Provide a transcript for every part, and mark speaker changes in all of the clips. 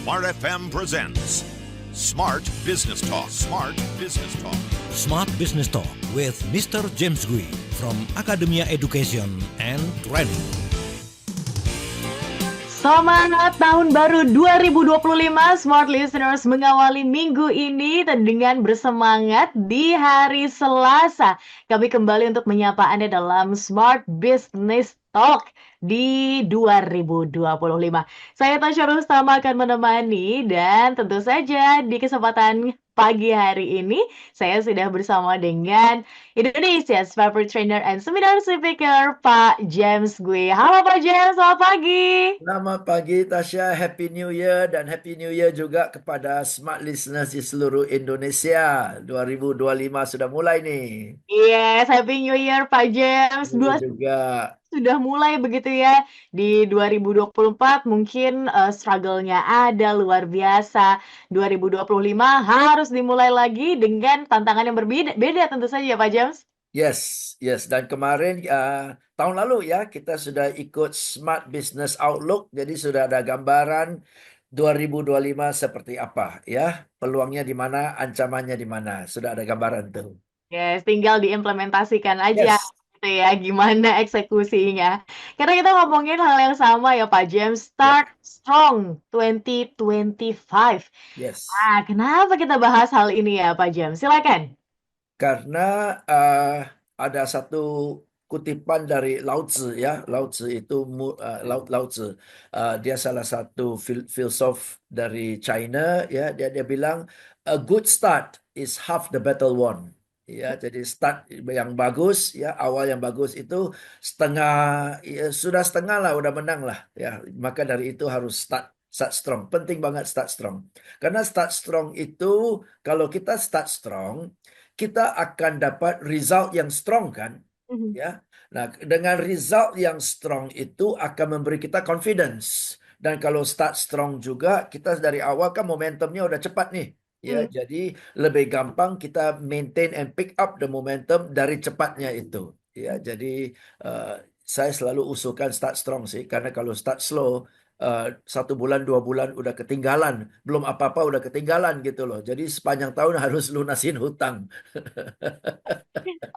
Speaker 1: Smart FM presents Smart Business Talk. Smart Business Talk.
Speaker 2: Smart Business Talk with Mr. James Gui from Academia Education and Training.
Speaker 3: Semangat tahun baru 2025, Smart Listeners mengawali minggu ini dengan bersemangat di hari Selasa. Kami kembali untuk menyapa Anda dalam Smart Business Talk di 2025. Saya Tasya Rustama akan menemani dan tentu saja di kesempatan pagi hari ini saya sudah bersama dengan Indonesia's favorite trainer and seminar speaker, Pak James Gui. Halo Pak James, selamat pagi.
Speaker 4: Selamat pagi Tasya, Happy New Year dan Happy New Year juga kepada smart listeners di seluruh Indonesia. 2025 sudah mulai nih.
Speaker 3: Yes, Happy New Year Pak James.
Speaker 4: Juga.
Speaker 3: Sudah mulai begitu ya. Di 2024 mungkin struggle-nya ada luar biasa. 2025 harus dimulai lagi dengan tantangan yang berbeda tentu saja Pak James.
Speaker 4: Yes. Dan kemarin tahun lalu ya kita sudah ikut Smart Business Outlook. Jadi sudah ada gambaran 2025 seperti apa ya. Peluangnya di mana, ancamannya di mana. Sudah ada gambaran tuh.
Speaker 3: Yes, tinggal diimplementasikan aja.
Speaker 4: Yes.
Speaker 3: Gitu ya, gimana eksekusinya. Karena kita ngomongin hal yang sama ya Pak James, Start Strong 2025.
Speaker 4: Yes.
Speaker 3: Nah, kenapa kita bahas hal ini ya Pak James? Silakan.
Speaker 4: Karena ada satu kutipan dari Lao Tzu ya. Lao Tzu itu Lao Tzu. Dia salah satu filsuf dari China ya. Dia bilang a good start is half the battle won. Ya, jadi start yang bagus ya, awal yang bagus itu sudah setengah lah, udah menang lah ya. Maka dari itu harus start strong. Penting banget start strong. Karena start strong itu kalau kita start strong, kita akan dapat result yang strong kan? Ya. Nah, dengan result yang strong itu akan memberi kita confidence. Dan kalau start strong juga, kita dari awal kan momentumnya udah cepat nih. Ya, jadi lebih gampang kita maintain and pick up the momentum dari cepatnya itu. Ya, jadi saya selalu usulkan start strong sih, karena kalau start slow 1 bulan 2 bulan udah ketinggalan, belum apa-apa udah ketinggalan gitu loh. Jadi sepanjang tahun harus lunasin hutang.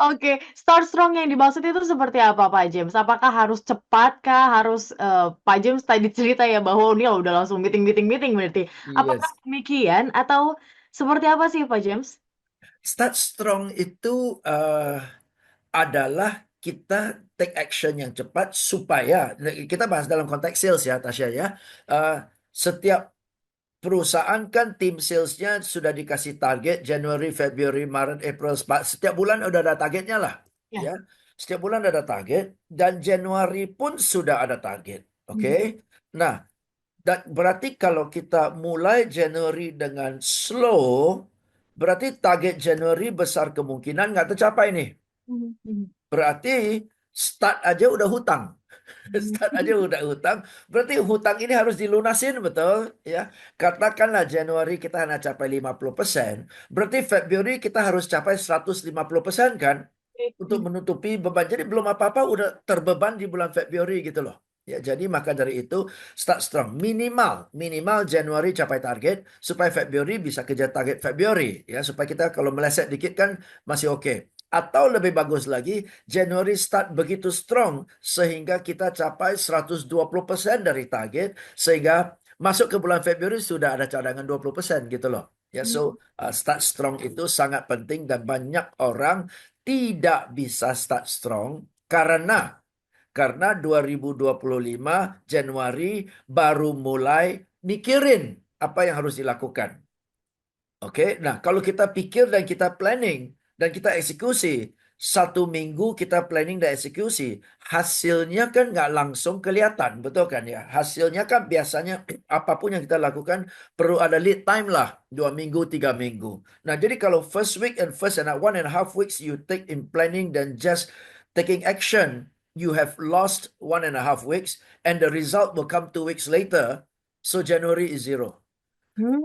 Speaker 3: Oke, start strong yang dimaksud itu seperti apa Pak James? Apakah harus cepat kah? Harus Pak James tadi cerita ya bahwa ini udah langsung meeting berarti. Apakah
Speaker 4: Yes.
Speaker 3: demikian atau seperti apa sih Pak James?
Speaker 4: Start strong itu adalah kita take action yang cepat supaya kita bahas dalam konteks sales ya Tasya ya. Setiap perusahaan kan tim salesnya sudah dikasih target Januari, Februari, Maret, April, setiap bulan udah ada targetnya lah. Ya. Setiap bulan ada target dan Januari pun sudah ada target. Oke. Nah, berarti kalau kita mulai Januari dengan slow, berarti target Januari besar kemungkinan nggak tercapai nih. Berarti start aja udah hutang. Start aja udah hutang. Berarti hutang ini harus dilunasin, betul? Ya. Katakanlah Januari kita hanya capai 50%. Berarti Februari kita harus capai 150% kan? Untuk menutupi beban. Jadi belum apa-apa udah terbeban di bulan Februari gitu loh. Ya, jadi maka dari itu start strong. Minimal Januari capai target supaya Februari bisa kejar target Februari. Ya, supaya kita kalau meleset dikit kan masih oke. Atau lebih bagus lagi, Januari start begitu strong sehingga kita capai 120% dari target sehingga masuk ke bulan Februari sudah ada cadangan 20% gitu loh. Ya, so start strong itu sangat penting dan banyak orang tidak bisa start strong karena 2025 Januari baru mulai mikirin apa yang harus dilakukan. Oke, nah kalau kita pikir dan kita planning dan kita eksekusi, 1 minggu kita planning dan eksekusi, hasilnya kan nggak langsung kelihatan, betul kan ya? Hasilnya kan biasanya apapun yang kita lakukan perlu ada lead time lah, 2 minggu, 3 minggu. Nah jadi kalau first and 1.5 weeks you take in planning dan just taking action, you have lost 1.5 weeks and the result will come 2 weeks later. So January is zero.
Speaker 3: Hmm,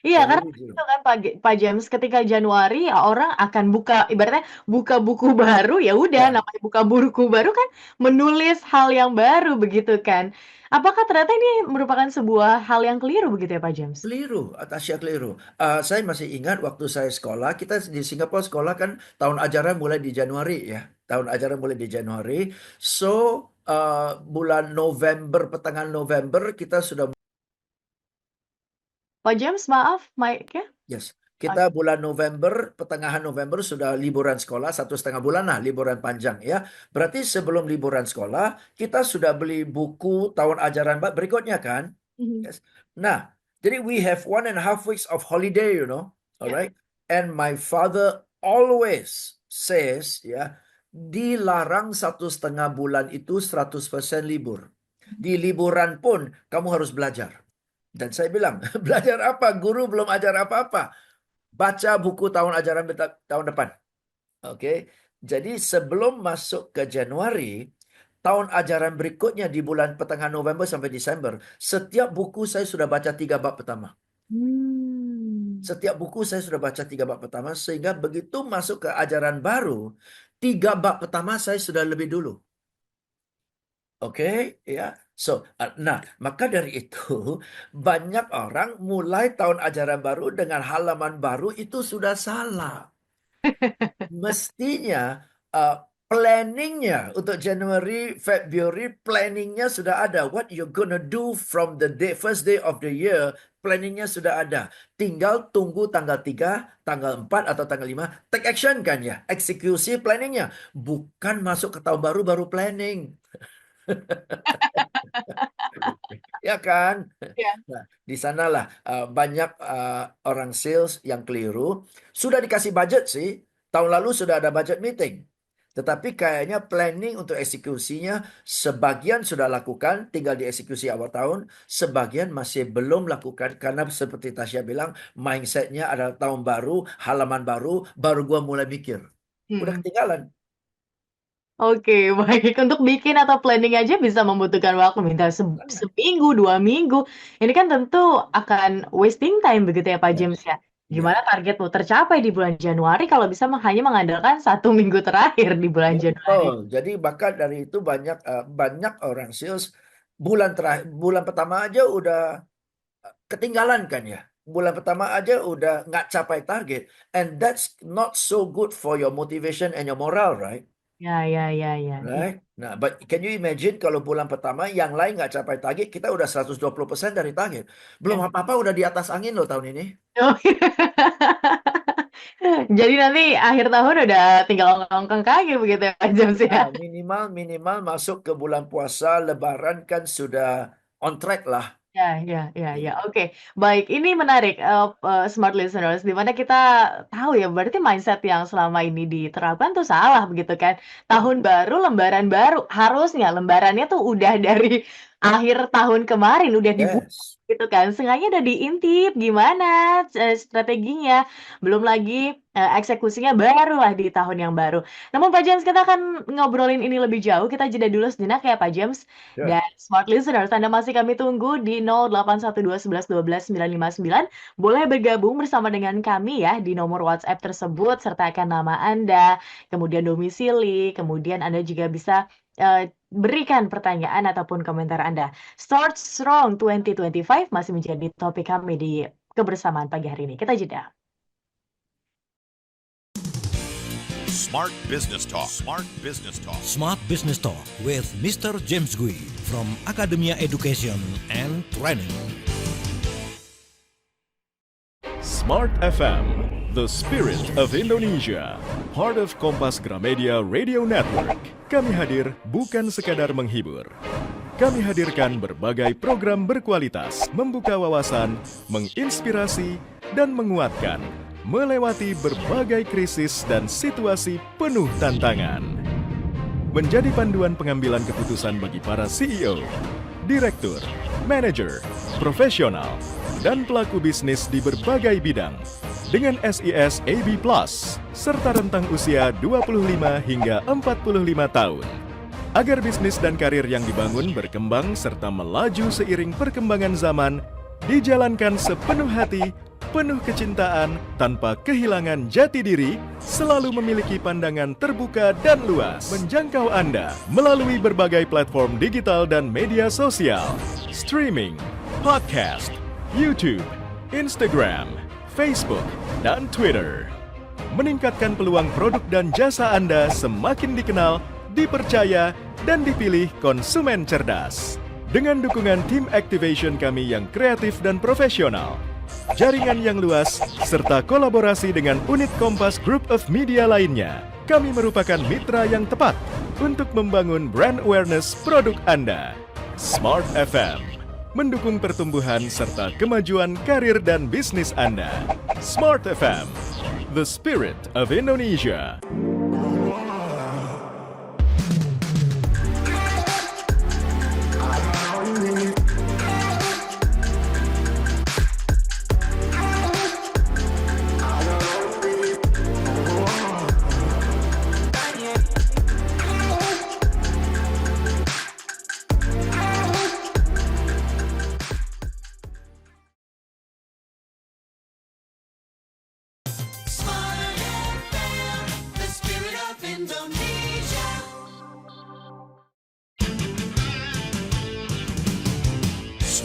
Speaker 3: iya karena
Speaker 4: Very
Speaker 3: itu
Speaker 4: zero.
Speaker 3: kan Pak James ketika Januari ya orang akan buka ibaratnya buka buku baru ya udah
Speaker 4: Ya,
Speaker 3: namanya buka buku baru kan menulis hal yang baru begitu kan. Apakah ternyata ini merupakan sebuah hal yang keliru begitu ya Pak James?
Speaker 4: keliru, Atasya keliru. Saya masih ingat waktu saya sekolah, kita di Singapura sekolah kan tahun ajaran mulai di Januari ya. Tahun ajaran mulai di Januari. So, bulan November, pertengahan November kita sudah.
Speaker 3: Pak James maaf mic-nya.
Speaker 4: Yes, kita bulan November, pertengahan November sudah liburan sekolah, 1,5 bulan lah liburan panjang ya. Berarti sebelum liburan sekolah, kita sudah beli buku tahun ajaran berikutnya kan?
Speaker 3: Mhm.
Speaker 4: Yes. Nah, jadi we have 1.5 weeks of holiday,
Speaker 3: Ya.
Speaker 4: alright? And my father always says, ya, dilarang 1,5 bulan itu 100% libur. Di liburan pun kamu harus belajar. Dan saya bilang, belajar apa? Guru belum ajar apa-apa. Baca buku tahun ajaran tahun depan. Oke. Jadi sebelum masuk ke Januari, tahun ajaran berikutnya di bulan pertengahan November sampai Desember, setiap buku saya sudah baca 3 bab pertama.
Speaker 3: Hmm.
Speaker 4: Setiap buku saya sudah baca 3 bab pertama, sehingga begitu masuk ke ajaran baru, 3 bab pertama saya sudah lebih dulu. Oke, ya. So, nah, maka dari itu banyak orang mulai tahun ajaran baru dengan halaman baru itu sudah salah. Mestinya planningnya untuk January, February, planningnya sudah ada. What you're gonna do from the first day of the year, planningnya sudah ada. Tinggal tunggu tanggal 3, tanggal 4 atau tanggal 5, take action kan ya, eksekusi planningnya. Bukan masuk ke tahun baru baru planning. Ya kan?
Speaker 3: Ya.
Speaker 4: Nah, di sanalah banyak orang sales yang keliru. Sudah dikasih budget sih. Tahun lalu sudah ada budget meeting. Tetapi kayaknya planning untuk eksekusinya sebagian sudah lakukan, tinggal dieksekusi awal tahun. Sebagian masih belum lakukan karena seperti Tasya bilang, mindsetnya adalah tahun baru, halaman baru, baru gua mulai mikir. Udah
Speaker 3: Hmm.
Speaker 4: ketinggalan.
Speaker 3: Oke, baik. Untuk bikin atau planning aja bisa membutuhkan waktu, minta seminggu, 2 minggu. Ini kan tentu akan wasting time begitu ya Pak James
Speaker 4: Yes.
Speaker 3: ya.
Speaker 4: Ya.
Speaker 3: Gimana targetmu tercapai di bulan Januari kalau bisa hanya mengandalkan 1 minggu terakhir di bulan Januari?
Speaker 4: Betul. Jadi bahkan dari itu banyak orang sales bulan pertama aja udah ketinggalan kan ya. Bulan pertama aja udah nggak capai target, and that's not so good for your motivation and your moral, right?
Speaker 3: Ya, ya, ya, ya.
Speaker 4: Right? Nah, but can you imagine kalau bulan pertama yang lain nggak capai target, kita udah 120% dari target. Belum
Speaker 3: Ya.
Speaker 4: apa-apa udah di atas angin loh tahun ini.
Speaker 3: Oh, jadi nanti akhir tahun udah tinggal ongkang kaki begitu ya Pak James ya.
Speaker 4: Nah, minimal masuk ke bulan puasa, Lebaran kan sudah on track lah.
Speaker 3: Ya, ya, ya, ya.
Speaker 4: Ya.
Speaker 3: Oke, baik. Ini menarik, smart listeners, di mana kita tahu ya, berarti mindset yang selama ini diterapkan tuh salah begitu kan. Tahun baru, lembaran baru, harusnya lembarannya tuh udah dari akhir tahun kemarin, udah dibuat
Speaker 4: Yes.
Speaker 3: gitu kan. Sengaja udah diintip gimana strateginya, belum lagi eksekusinya baru lah di tahun yang baru. Namun Pak James, kita akan ngobrolin ini lebih jauh, kita jeda dulu sejenak ya Pak James.
Speaker 4: Sure.
Speaker 3: Dan smart listeners, Anda masih kami tunggu di 0812 11 12 959. Boleh bergabung bersama dengan kami ya di nomor WhatsApp tersebut, sertakan nama Anda, kemudian domisili, kemudian Anda juga bisa berikan pertanyaan ataupun komentar Anda. Start Strong 2025 masih menjadi topik kami di kebersamaan pagi hari ini. Kita jeda.
Speaker 1: Smart Business Talk. Smart Business Talk.
Speaker 2: Smart Business Talk with Mr. James Gui from Academia Education and Training.
Speaker 5: Smart FM, the spirit of Indonesia, part of Kompas Gramedia Radio Network. Kami hadir bukan sekadar menghibur. Kami hadirkan berbagai program berkualitas, membuka wawasan, menginspirasi, dan menguatkan, melewati berbagai krisis dan situasi penuh tantangan. Menjadi panduan pengambilan keputusan bagi para CEO, direktur, manajer, profesional, dan pelaku bisnis di berbagai bidang dengan SIS AB+, serta rentang usia 25 hingga 45 tahun. Agar bisnis dan karir yang dibangun berkembang serta melaju seiring perkembangan zaman, dijalankan sepenuh hati, penuh kecintaan, tanpa kehilangan jati diri, selalu memiliki pandangan terbuka dan luas, menjangkau Anda melalui berbagai platform digital dan media sosial, streaming, podcast, YouTube, Instagram, Facebook, dan Twitter. Meningkatkan peluang produk dan jasa Anda semakin dikenal, dipercaya, dan dipilih konsumen cerdas. Dengan dukungan tim activation kami yang kreatif dan profesional, jaringan yang luas, serta kolaborasi dengan unit Kompas Group of Media lainnya, kami merupakan mitra yang tepat untuk membangun brand awareness produk Anda. Smart FM, mendukung pertumbuhan serta kemajuan karir dan bisnis Anda. Smart FM, the spirit of Indonesia.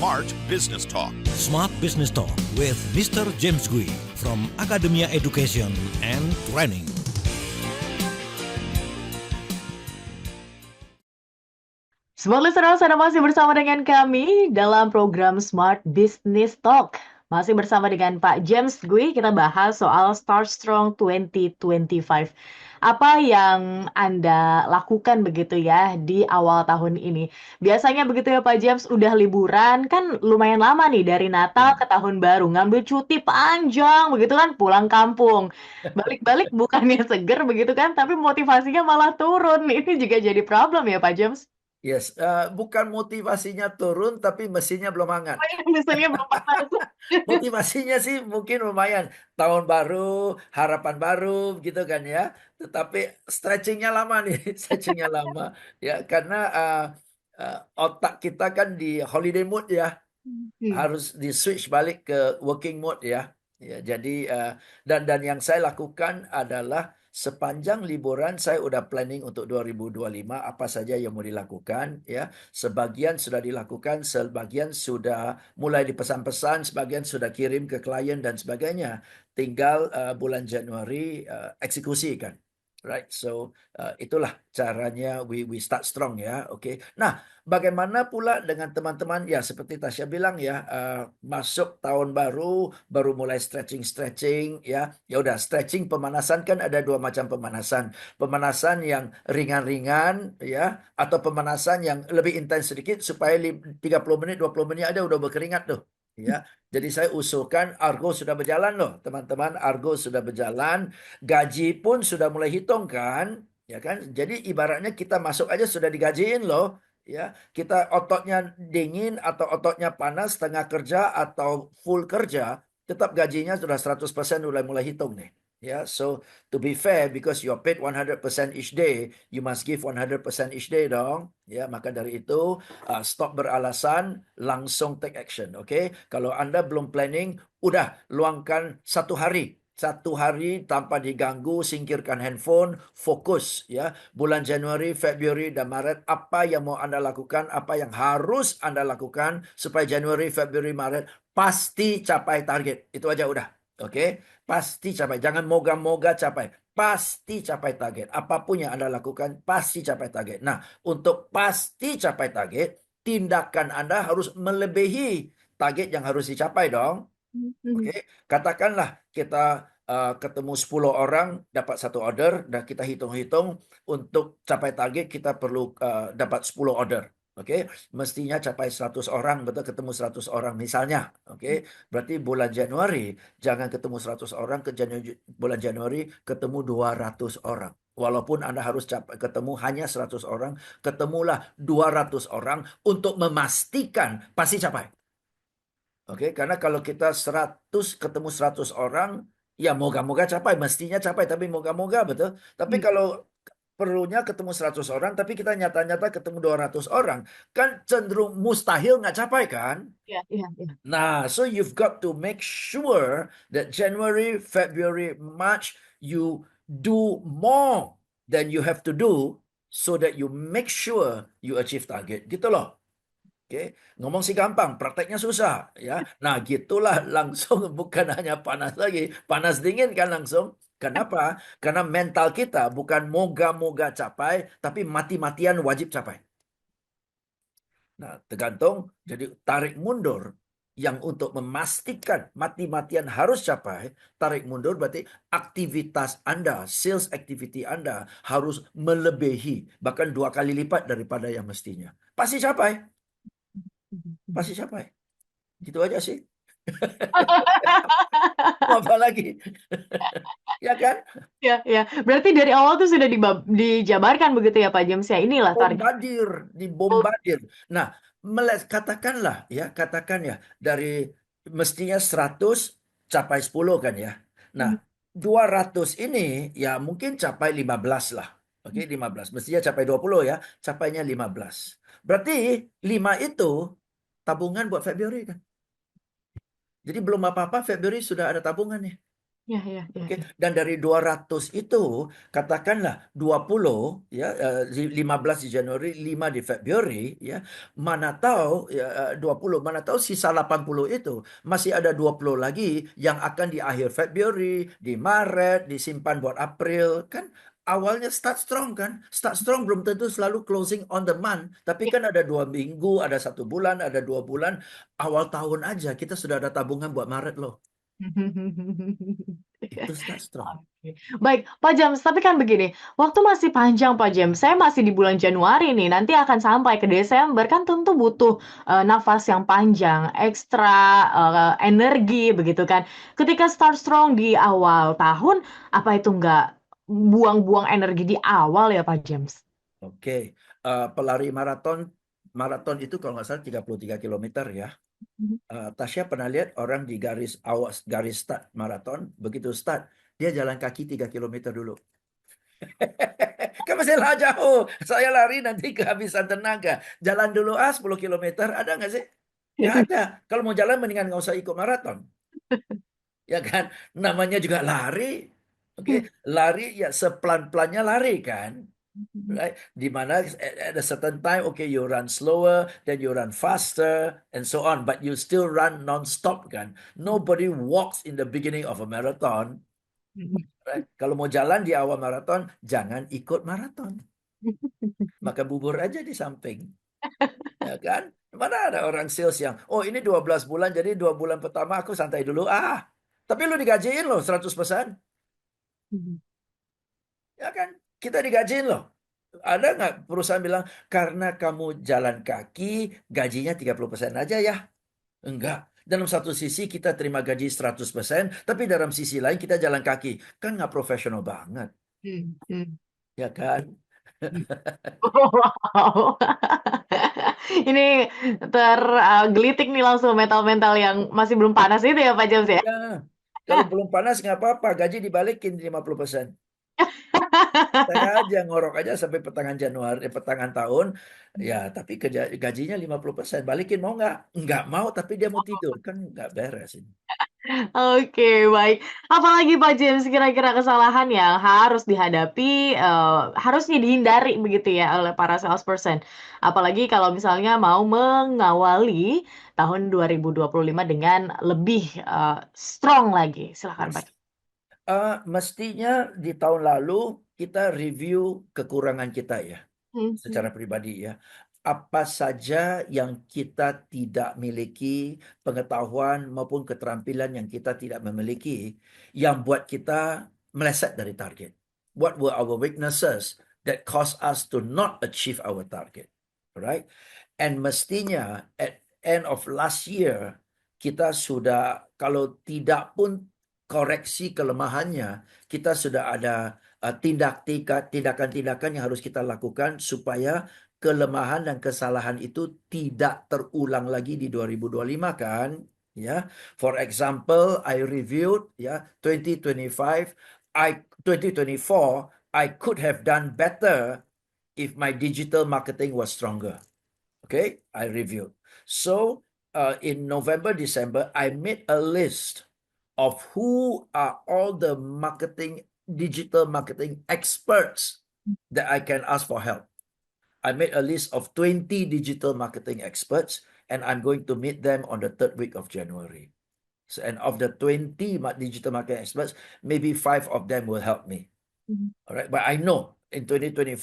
Speaker 1: Smart Business Talk.
Speaker 2: Smart Business Talk with Mr. James Gui from Academia Education and Training.
Speaker 3: Smart listeners, Anda masih bersama dengan kami dalam program Smart Business Talk. Masih bersama dengan Pak James Gui, kita bahas soal Start Strong 2025. Apa yang Anda lakukan begitu ya di awal tahun ini? Biasanya begitu ya Pak James, udah liburan kan lumayan lama nih dari Natal ke Tahun Baru, ngambil cuti panjang begitu kan, pulang kampung. Balik-balik bukannya seger begitu kan, tapi motivasinya malah turun. Ini juga jadi problem ya Pak James?
Speaker 4: Yes, bukan motivasinya turun, tapi mesinnya belum hangat.
Speaker 3: Oh, yang misalnya Bapak masuk.
Speaker 4: Motivasinya sih mungkin lumayan. Tahun baru, harapan baru gitu kan ya. Tetapi stretchingnya lama nih, stretchingnya lama. Ya, karena otak kita kan di holiday mood ya. Harus di switch balik ke working mode ya. Ya, jadi dan yang saya lakukan adalah sepanjang liburan saya udah planning untuk 2025 apa saja yang mau dilakukan ya. Sebagian sudah dilakukan, sebagian sudah mulai dipesan-pesan, sebagian sudah kirim ke klien dan sebagainya. Tinggal bulan Januari eksekusi kan. Right, so itulah caranya we start strong ya, oke. Nah, bagaimana pula dengan teman-teman ya seperti Tasya bilang ya, masuk tahun baru mulai stretching ya. Ya udah stretching pemanasan kan ada dua macam pemanasan. Pemanasan yang ringan-ringan ya atau pemanasan yang lebih intens sedikit supaya 30 menit 20 menit ada udah berkeringat tuh. Ya, jadi saya usulkan Argo sudah berjalan loh, teman-teman. Argo sudah berjalan, gaji pun sudah mulai hitung kan, ya kan? Jadi ibaratnya kita masuk aja sudah digajiin loh, ya. Kita ototnya dingin atau ototnya panas, setengah kerja atau full kerja, tetap gajinya sudah 100% mulai hitung nih. Ya, so to be fair, because you're paid 100% each day, you must give 100% each day dong. Ya, maka dari itu stop beralasan, langsung take action. Oke, kalau Anda belum planning, udah luangkan satu hari tanpa diganggu, singkirkan handphone, fokus ya. Bulan Januari, Februari, dan Maret, apa yang mau Anda lakukan, apa yang harus Anda lakukan supaya Januari, Februari, Maret pasti capai target. Itu aja udah. Oke, pasti capai. Jangan moga-moga capai. Pasti capai target. Apapun yang Anda lakukan, pasti capai target. Nah, untuk pasti capai target, tindakan Anda harus melebihi target yang harus dicapai dong. Oke, katakanlah kita ketemu 10 orang dapat satu order, dan kita hitung-hitung untuk capai target kita perlu dapat 10 order. Oke, mestinya capai 100 orang, betul, ketemu 100 orang misalnya. Oke, berarti bulan Januari jangan ketemu 100 orang, bulan Januari ketemu 200 orang. Walaupun Anda harus ketemu hanya 100 orang, ketemulah 200 orang untuk memastikan pasti capai. Oke, karena kalau kita 100 ketemu 100 orang, ya moga-moga capai, mestinya capai, tapi moga-moga betul. Tapi kalau perlunya ketemu 100 orang, tapi kita nyata-nyata ketemu 200 orang. Kan cenderung mustahil nggak capai kan?
Speaker 3: Iya, iya, iya.
Speaker 4: Nah, so you've got to make sure that January, February, March, you do more than you have to do so that you make sure you achieve target. Gitu loh. Oke, ngomong sih gampang, prakteknya susah ya. Nah, gitulah langsung bukan hanya panas lagi, panas dingin kan langsung. Kenapa? Karena mental kita bukan moga-moga capai, tapi mati-matian wajib capai. Nah, tergantung. Jadi tarik mundur yang untuk memastikan mati-matian harus capai, tarik mundur berarti aktivitas Anda, sales activity Anda harus melebihi, bahkan 2 kali lipat daripada yang mestinya. Pasti capai. Pasti capai. Gitu aja sih. Mau apa lagi? Ya kan?
Speaker 3: Ya, ya. Berarti dari awal tuh sudah dijabarkan begitu ya Pak James ya. Inilah target.
Speaker 4: Dibombardir. Nah, katakanlah ya, katakan ya dari mestinya 100 capai 10 kan ya. Nah, 200 ini ya mungkin capai 15 lah. Oke, 15. Mestinya capai 20 ya, capainya 15. Berarti 5 itu tabungan buat Februari kan. Jadi belum apa-apa Februari sudah ada tabungannya.
Speaker 3: Ya, ya, ya,
Speaker 4: Oke,
Speaker 3: ya.
Speaker 4: dan dari 200 itu katakanlah 20 ya 15 di Januari, 5 di Februari ya. Mana tahu ya 20, mana tahu sisa 80 itu masih ada 20 lagi yang akan di akhir Februari, di Maret, disimpan buat April kan. Awalnya start strong kan. Start strong belum tentu selalu closing on the month. Tapi kan ada 2 minggu, ada 1 bulan, ada 2 bulan. Awal tahun aja kita sudah ada tabungan buat Maret loh. Itu start strong.
Speaker 3: Oke. Baik, Pak James, tapi kan begini, waktu masih panjang Pak James. Saya masih di bulan Januari nih, nanti akan sampai ke Desember kan tentu butuh nafas yang panjang, ekstra energi begitu kan. Ketika start strong di awal tahun, apa itu nggak buang-buang energi di awal ya Pak James?
Speaker 4: Oke, pelari maraton itu kalau nggak salah 33 km ya. Tasya pernah lihat orang di garis start maraton, begitu start dia jalan kaki 3 km dulu. Kan masih lah jauh. Saya lari nanti kehabisan tenaga. Jalan dulu 10 km, ada nggak sih? Nggak ada. Kalau mau jalan mendingan nggak usah ikut maraton. Ya kan? Namanya juga lari. Oke, lari ya sepelan-pelannya lari kan. Right? Di mana at a certain time, okay, you run slower, then you run faster, and so on. But you still run non-stop kan. Nobody walks in the beginning of a marathon. Right? Kalau mau jalan di awal maraton, jangan ikut maraton. Maka bubur aja di samping. Ya kan? Mana ada orang sales yang, oh ini 12 bulan, jadi 2 bulan pertama aku santai dulu. Tapi lu digajiin loh 100%. Ya kan? Kita digajiin loh. Ada nggak perusahaan bilang, karena kamu jalan kaki, gajinya 30% aja ya? Enggak. Dalam satu sisi kita terima gaji 100%, tapi dalam sisi lain kita jalan kaki. Kan nggak profesional banget. Ya kan?
Speaker 3: Wow. Ini tergelitik nih langsung mental-mental yang masih belum panas itu ya Pak James ya?
Speaker 4: Ya. Kalau belum panas nggak apa-apa, gaji dibalikin 50%. Saya aja ngorok aja sampai pertengahan Januari, pertengahan tahun. Ya, tapi gajinya 50%. Balikin mau nggak? Nggak mau, tapi dia mau tidur. Kan nggak beres ini.
Speaker 3: Oke, baik. Apalagi Pak James kira-kira kesalahan yang harus dihadapi, harusnya dihindari begitu ya oleh para salesperson. Apalagi kalau misalnya mau mengawali tahun 2025 dengan lebih strong lagi. Silakan Pak.
Speaker 4: Mestinya di tahun lalu kita review kekurangan kita ya, secara pribadi ya. Apa saja yang kita tidak miliki, pengetahuan maupun keterampilan yang kita tidak memiliki, yang buat kita meleset dari target. What were our weaknesses that caused us to not achieve our target, right? And mestinya at end of last year kita sudah, kalau tidak pun koreksi kelemahannya, kita sudah ada tindakan-tindakan yang harus kita lakukan supaya kelemahan dan kesalahan itu tidak terulang lagi di 2025 kan, ya. For example, I reviewed ya 2024 I could have done better if my digital marketing was stronger. Okay, I reviewed. So in November, December, I made a list of who are all the digital marketing experts that I can ask for help. I made a list of 20 digital marketing experts, and I'm going to meet them on the 3rd week of January. So, and of the 20 digital marketing experts, maybe 5 of them will help me. All right, but I know in 2025,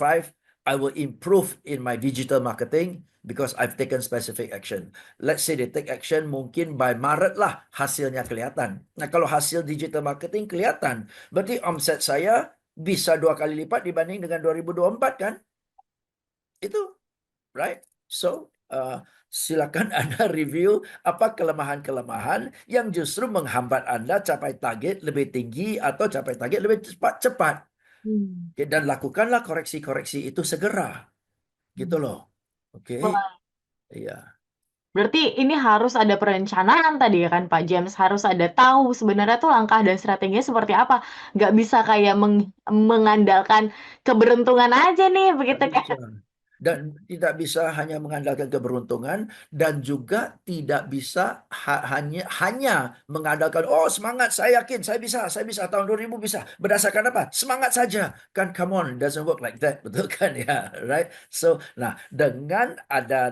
Speaker 4: I will improve in my digital marketing because I've taken specific action. Let's say they take action, mungkin by Maret lah hasilnya kelihatan. Nah, kalau hasil digital marketing kelihatan, berarti omset saya bisa 2 kali lipat dibanding dengan 2024 kan? Itu, right? So, silakan Anda review apa kelemahan-kelemahan yang justru menghambat Anda capai target lebih tinggi atau capai target lebih cepat. Okay, dan lakukanlah koreksi-koreksi itu segera. Gitu loh. Oke.
Speaker 3: Wah,
Speaker 4: Iya.
Speaker 3: berarti ini harus ada perencanaan tadi ya kan Pak James, harus ada tahu sebenarnya tuh langkah dan strateginya seperti apa. Nggak bisa kayak mengandalkan keberuntungan aja nih, begitu
Speaker 4: Tidak
Speaker 3: kan?
Speaker 4: bisa. Dan tidak bisa hanya mengandalkan keberuntungan, dan juga tidak bisa hanya mengandalkan, oh semangat, saya yakin saya bisa tahun 2000 bisa. Berdasarkan apa? Semangat saja. Kan come on, it doesn't work like that, betul kan ya, right? So, nah dengan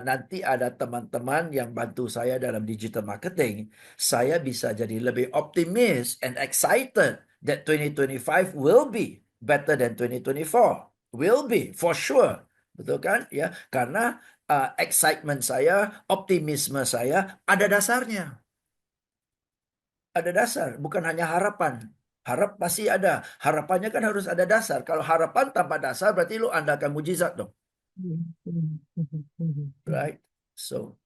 Speaker 4: nanti ada teman-teman yang bantu saya dalam digital marketing, saya bisa jadi lebih optimis and excited that 2025 will be better than 2024. Will be, for sure. Betul kan? Ya, karena excitement saya, optimisme saya ada dasarnya. Ada dasar, bukan hanya harapan. Harap pasti ada. Harapannya kan harus ada dasar. Kalau harapan tanpa dasar berarti lu andalkan mujizat dong. Right? So,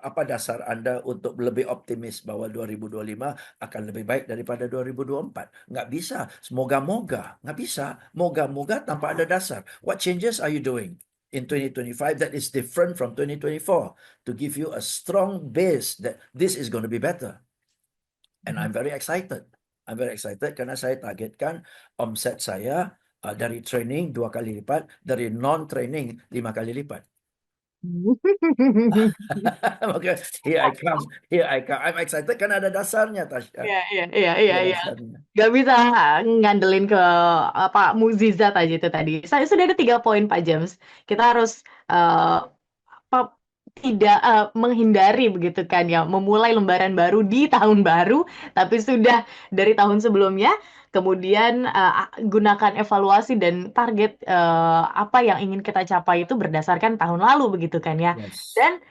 Speaker 4: apa dasar Anda untuk lebih optimis bahwa 2025 akan lebih baik daripada 2024? Nggak bisa. Moga-moga. Nggak bisa. Moga-moga tanpa ada dasar. What changes are you doing in 2025 that is different from 2024 to give you a strong base that this is going to be better? And I'm very excited. I'm very excited karena saya targetkan omset saya dari training 2 kali lipat, dari non-training 5 kali lipat. Okay, here I come. I'm excited karena ada dasarnya, Tasya.
Speaker 3: Iya.
Speaker 4: Ada dasarnya.
Speaker 3: Gak bisa ngandelin ke apa mukjizat aja itu tadi. Saya sudah ada 3 poin Pak James. Kita harus tidak menghindari begitu kan ya, memulai lembaran baru di tahun baru, tapi sudah dari tahun sebelumnya. Kemudian gunakan evaluasi dan target apa yang ingin kita capai itu berdasarkan tahun lalu begitu kan ya.
Speaker 4: Yes.
Speaker 3: Dan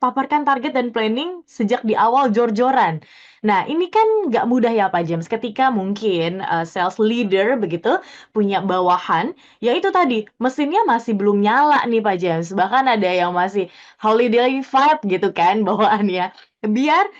Speaker 3: paparkan target dan planning sejak di awal jor-joran. Nah, ini kan nggak mudah ya Pak James, ketika mungkin sales leader begitu punya bawahan, ya itu tadi, mesinnya masih belum nyala nih Pak James, bahkan ada yang masih holiday vibe gitu kan bawaannya. Biar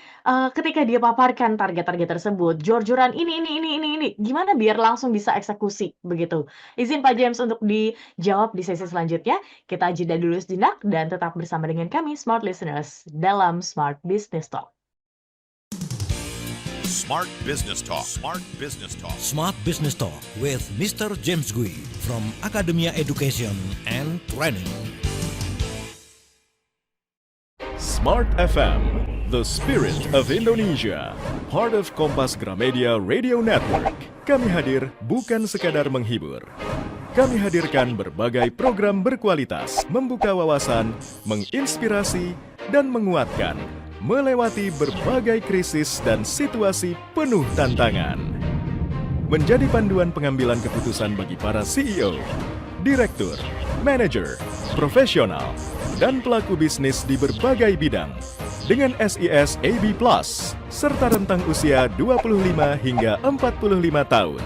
Speaker 3: ketika dia paparkan target-target tersebut, jor-joran ini, gimana biar langsung bisa eksekusi begitu. Izin Pak James untuk dijawab di sesi selanjutnya. Kita jeda dulu sejenak dan tetap bersama dengan kami Smart Listeners dalam Smart Business Talk.
Speaker 1: Smart Business Talk. Smart Business Talk.
Speaker 2: Smart Business Talk with Mr. James Gui from Academia Education and Training.
Speaker 5: Smart FM, the spirit of Indonesia, part of Kompas Gramedia Radio Network. Kami hadir bukan sekadar menghibur. Kami hadirkan berbagai program berkualitas, membuka wawasan, menginspirasi, dan menguatkan, melewati berbagai krisis dan situasi penuh tantangan. Menjadi panduan pengambilan keputusan bagi para CEO, direktur, manajer, profesional, dan pelaku bisnis di berbagai bidang dengan SIS AB+, serta rentang usia 25 hingga 45 tahun.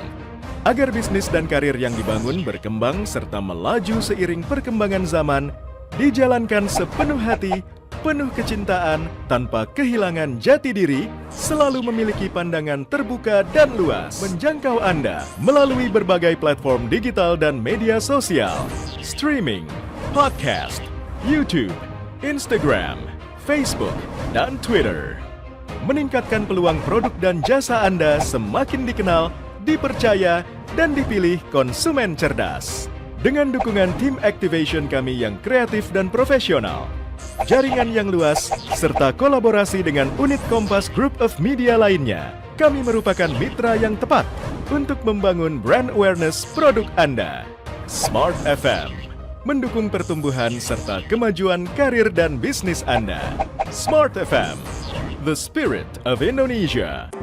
Speaker 5: Agar bisnis dan karir yang dibangun berkembang serta melaju seiring perkembangan zaman, dijalankan sepenuh hati, penuh kecintaan, tanpa kehilangan jati diri, selalu memiliki pandangan terbuka dan luas, menjangkau Anda melalui berbagai platform digital dan media sosial, streaming, podcast, YouTube, Instagram, Facebook, dan Twitter. Meningkatkan peluang produk dan jasa Anda semakin dikenal dipercaya, dan dipilih konsumen cerdas. Dengan dukungan tim activation kami yang kreatif dan profesional, jaringan yang luas, serta kolaborasi dengan unit Kompas Group of Media lainnya, kami merupakan mitra yang tepat untuk membangun brand awareness produk Anda. Smart FM mendukung pertumbuhan serta kemajuan karir dan bisnis Anda. Smart FM, the spirit of Indonesia.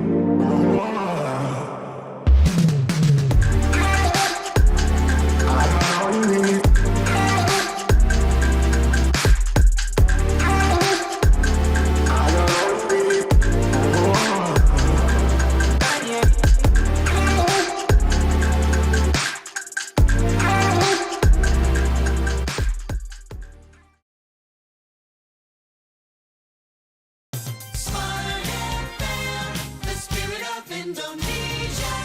Speaker 6: Smart FM, the spirit of Indonesia.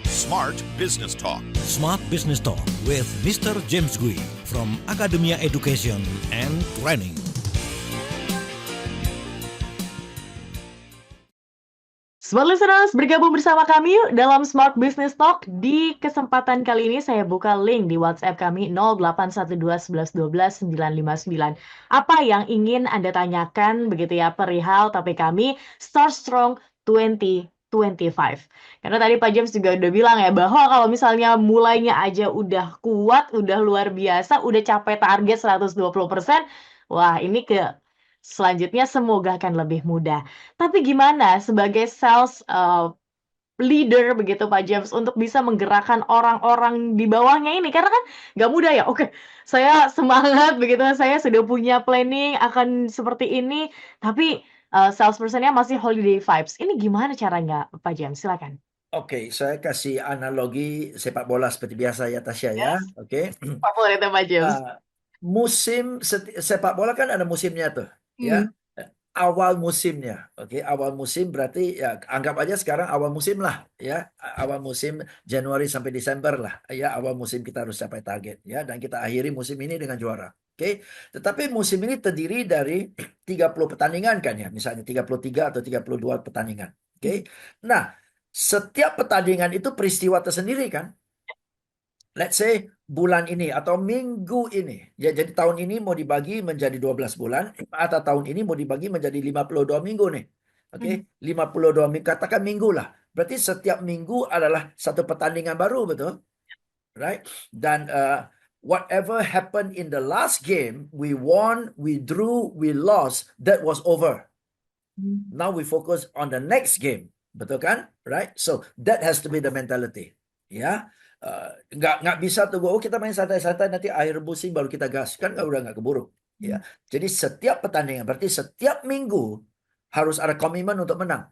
Speaker 1: Smart Business Talk.
Speaker 2: Smart Business Talk with Mr. James Gui from Academia Education and Training.
Speaker 3: Smart listeners, bergabung bersama kami yuk dalam Smart Business Talk. Di kesempatan kali ini saya buka link di WhatsApp kami 0812 11 12 959. Apa yang ingin Anda tanyakan begitu ya perihal topik kami Start Strong 2025. Karena tadi Pak James juga udah bilang ya bahwa kalau misalnya mulainya aja udah kuat, udah luar biasa, udah capai target 120%, wah ini selanjutnya semoga akan lebih mudah. Tapi gimana sebagai sales leader begitu Pak James untuk bisa menggerakkan orang-orang di bawahnya ini? Karena kan nggak mudah ya. Oke, saya semangat begitu, saya sudah punya planning akan seperti ini, tapi salespersonnya masih holiday vibes. Ini gimana caranya Pak James? Silakan.
Speaker 4: Oke, saya kasih analogi sepak bola seperti biasa ya Tasya ya.
Speaker 3: Yes,
Speaker 4: Oke.
Speaker 3: favoritnya Pak James.
Speaker 4: Musim sepak bola kan ada musimnya tuh, ya. Awal musimnya, oke. Awal musim berarti ya anggap aja sekarang awal musim lah, ya. Awal musim Januari sampai Desember lah, ya. Awal musim kita harus capai target, ya. Dan kita akhiri musim ini dengan juara, oke. Tetapi musim ini terdiri dari 30 pertandingan kan ya, misalnya 33 atau 32 pertandingan, oke. Nah, setiap pertandingan itu peristiwa tersendiri kan. Let's say bulan ini atau minggu ini. Ya, jadi tahun ini mau dibagi menjadi 12 bulan atau tahun ini mau dibagi menjadi 52 minggu nih. Oke, 52 minggu, katakan minggu lah. Berarti setiap minggu adalah satu pertandingan baru, betul? Right? Dan whatever happened in the last game, we won, we drew, we lost, that was over. Now we focus on the next game. Betul kan? Right? So that has to be the mentality. Ya. Nggak bisa tuh kita main santai-santai nanti akhir musim baru kita gas kan udah nggak keburu ya. Jadi setiap pertandingan berarti setiap minggu harus ada komitmen untuk menang.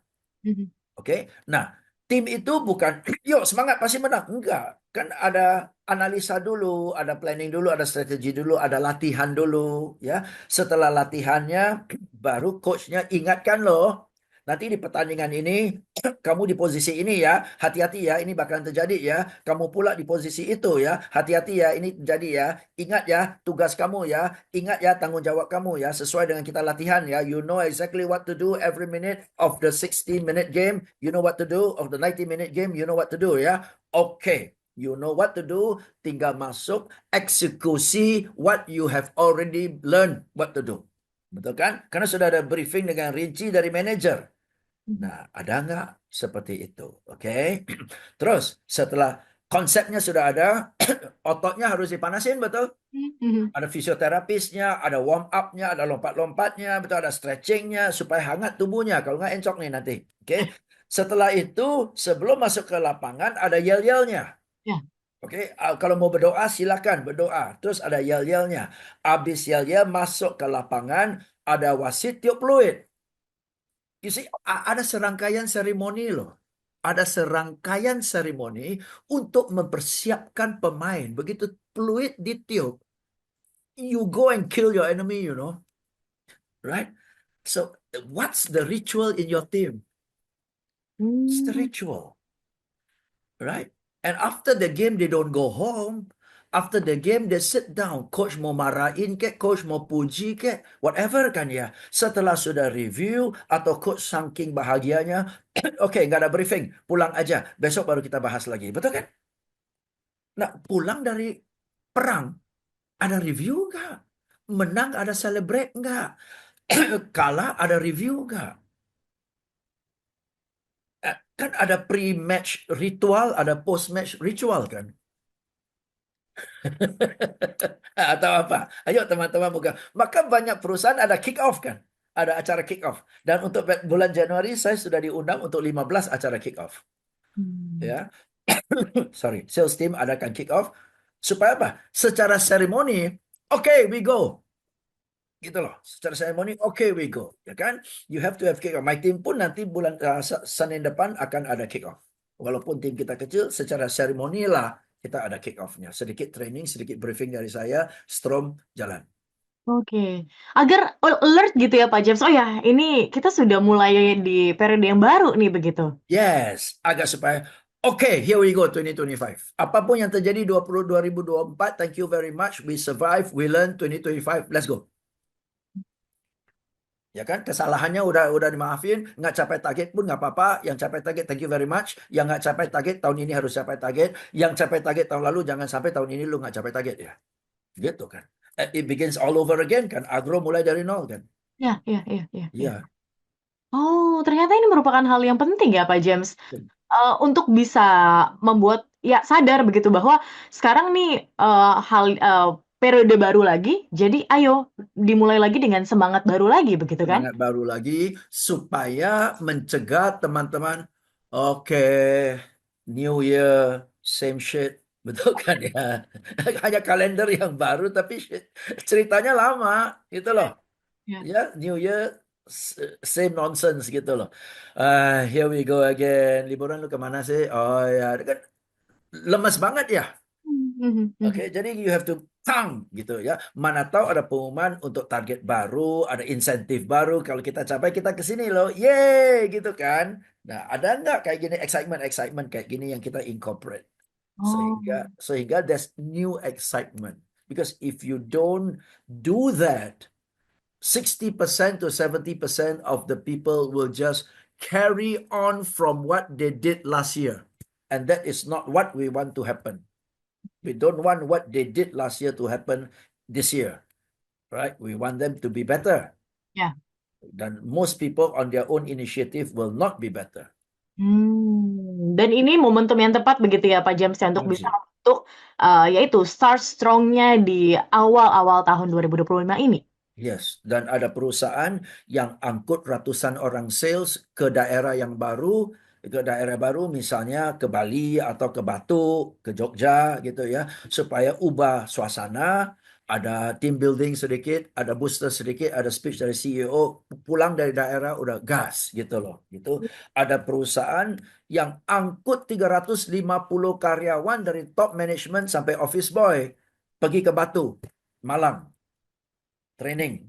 Speaker 4: Oke. Nah, tim itu bukan yuk semangat pasti menang, enggak, kan ada analisa dulu, ada planning dulu, ada strategi dulu, ada latihan dulu ya. Setelah latihannya baru coachnya ingatkan loh, nanti di pertandingan ini kamu di posisi ini ya, hati-hati ya, ini bakalan terjadi ya. Kamu pula di posisi itu ya, hati-hati ya, ini terjadi ya. Ingat ya, tugas kamu ya, ingat ya tanggung jawab kamu ya, sesuai dengan kita latihan ya. You know exactly what to do every minute of the 60-minute game. You know what to do of the 90-minute game. You know what to do ya. Oke. You know what to do, tinggal masuk eksekusi what you have already learned what to do. Betul kan? Karena sudah ada briefing dengan rinci dari manajer. Nah, ada nggak seperti itu? Oke. Terus, setelah konsepnya sudah ada, ototnya harus dipanasin, betul? Ada fisioterapisnya, ada warm up-nya, ada lompat-lompatnya, betul? Ada stretching-nya, supaya hangat tubuhnya. Kalau nggak encok nih nanti. Oke. Setelah itu, sebelum masuk ke lapangan, ada yel-yelnya. Oke, kalau mau berdoa silakan berdoa. Terus ada yel-yelnya. Habis yel-yel masuk ke lapangan, ada wasit tiup peluit. You see, ada serangkaian seremoni loh. Ada serangkaian seremoni untuk mempersiapkan pemain. Begitu peluit ditiup, you go and kill your enemy, you know. Right? So, what's the ritual in your team? It's the ritual. Right? And after the game, they don't go home. After the game, they sit down. Coach mau marahin kek, coach mau puji kek, whatever kan ya. Setelah sudah review, atau coach saking bahagianya, oke, nggak ada briefing, pulang aja. Besok baru kita bahas lagi. Betul kan? Nah, pulang dari perang, ada review nggak? Menang ada celebrate nggak? Kalah ada review nggak? Kan ada pre-match ritual, ada post-match ritual kan? Atau apa? Ayo teman-teman buka. Maka banyak perusahaan ada kick off kan? Ada acara kick off. Dan untuk bulan Januari saya sudah diundang untuk 15 acara kick off. Ya. Sorry, sales team adakan kick off supaya apa? Secara seremoni, okay, we go. Gitu loh. Secara seremoni, okay, we go. Ya kan? You have to have kick off. My team pun nanti bulan Senin depan akan ada kick off. Walaupun tim kita kecil, secara seremoni lah kita ada kick off-nya. Sedikit training, sedikit briefing dari saya, Strom jalan.
Speaker 3: Oke, agar alert gitu ya Pak James. Oh ya, ini kita sudah mulai di periode yang baru nih begitu.
Speaker 4: Yes, agak supaya okay, here we go 2025. Apapun yang terjadi 2024, thank you very much. We survive, we learn 2025. Let's go. Ya kan, kesalahannya udah dimaafin, nggak capai target pun nggak apa-apa. Yang capai target, thank you very much. Yang nggak capai target tahun ini harus capai target. Yang capai target tahun lalu jangan sampai tahun ini lu nggak capai target ya. Gitu kan. It begins all over again kan. Agro mulai dari nol kan.
Speaker 3: Ya.
Speaker 4: Iya.
Speaker 3: Oh, ternyata ini merupakan hal yang penting ya Pak James. Untuk bisa membuat ya sadar begitu bahwa sekarang nih periode baru lagi, jadi ayo dimulai lagi dengan semangat baru lagi begitu kan?
Speaker 4: Semangat baru lagi supaya mencegah teman-teman, oke, New Year, same shit. Betul kan ya? Hanya kalender yang baru tapi ceritanya lama gitu loh.
Speaker 3: Ya.
Speaker 4: Ya, New Year same nonsense gitu loh. Here we go again. Liburan lu kemana sih? Oh ya, kan lemas banget ya. Oke, jadi you have to gitu ya. Mana tahu ada pengumuman untuk target baru, ada insentif baru. Kalau kita capai, kita ke sini loh. Yeay, gitu kan. Nah, ada nggak kayak gini excitement kayak gini yang kita incorporate?
Speaker 3: Oh,
Speaker 4: Sehingga there's new excitement. Because if you don't do that, 60% to 70% of the people will just carry on from what they did last year. And that is not what we want to happen. We don't want what they did last year to happen this year. Right? We want them to be better.
Speaker 3: ya.
Speaker 4: Dan most people on their own initiative will not be better.
Speaker 3: Dan ini momentum yang tepat begitu ya Pak James ya, untuk bisa membentuk yaitu start strong-nya di awal-awal tahun 2025 ini.
Speaker 4: Yes, dan ada perusahaan yang angkut ratusan orang sales ke daerah yang baru, misalnya ke Bali atau ke Batu, ke Jogja gitu ya, supaya ubah suasana, ada team building sedikit, ada booster sedikit, ada speech dari CEO, pulang dari daerah udah gas gitu loh. Gitu. Ada perusahaan yang angkut 350 karyawan dari top management sampai office boy pergi ke Batu, Malang. Training.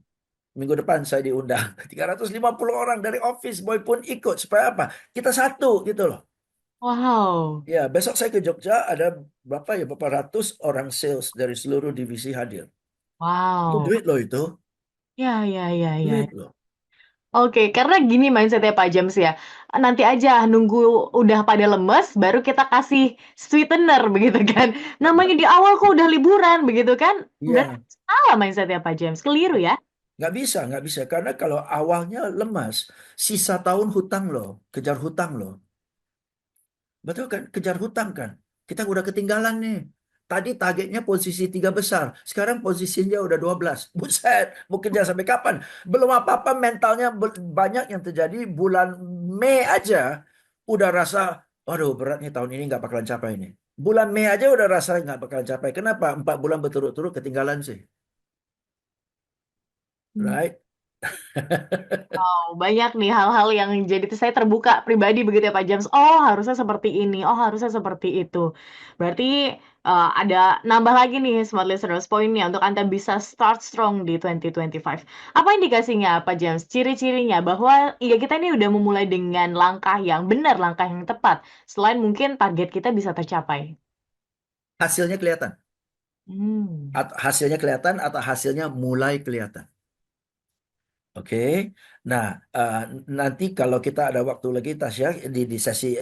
Speaker 4: Minggu depan saya diundang. 350 orang dari office boy pun ikut. Supaya apa? Kita satu gitu loh.
Speaker 3: Wow.
Speaker 4: Ya, besok saya ke Jogja, ada berapa ratus orang sales dari seluruh divisi hadir. Itu
Speaker 3: Wow.
Speaker 4: duit loh itu.
Speaker 3: Ya.
Speaker 4: Duit loh.
Speaker 3: Oke, karena gini mindset-nya Pak James ya. Nanti aja nunggu udah pada lemes, baru kita kasih sweetener begitu kan. Namanya di awal kok udah liburan begitu kan.
Speaker 4: Iya.
Speaker 3: Berarti salah mindset-nya Pak James. Keliru ya.
Speaker 4: Nggak bisa. Karena kalau awalnya lemas, sisa tahun hutang loh. Kejar hutang loh. Betul kan? Kejar hutang kan? Kita udah ketinggalan nih. Tadi targetnya posisi 3 besar. Sekarang posisinya udah 12. Buset, mau kejar sampai kapan? Belum apa-apa mentalnya banyak yang terjadi. Bulan Mei aja udah rasa, waduh berat nih tahun ini nggak bakalan capai nih. Bulan Mei aja udah rasa nggak bakalan capai. Kenapa? 4 bulan berturut-turut ketinggalan sih. Right?
Speaker 3: Wow, banyak nih hal-hal yang jadi saya terbuka pribadi begitu ya Pak James. Oh, harusnya seperti ini. Oh, harusnya seperti itu. Berarti ada nambah lagi nih Smart Listeners poinnya untuk Anda bisa start strong di 2025. Apa indikasinya Pak James? Ciri-cirinya bahwa ya kita ini udah memulai dengan langkah yang benar, langkah yang tepat. Selain mungkin target kita bisa tercapai.
Speaker 4: Hasilnya kelihatan.
Speaker 3: Hmm.
Speaker 4: Hasilnya kelihatan atau hasilnya mulai kelihatan. Oke. Nah, nanti kalau kita ada waktu lagi Tasya di sesi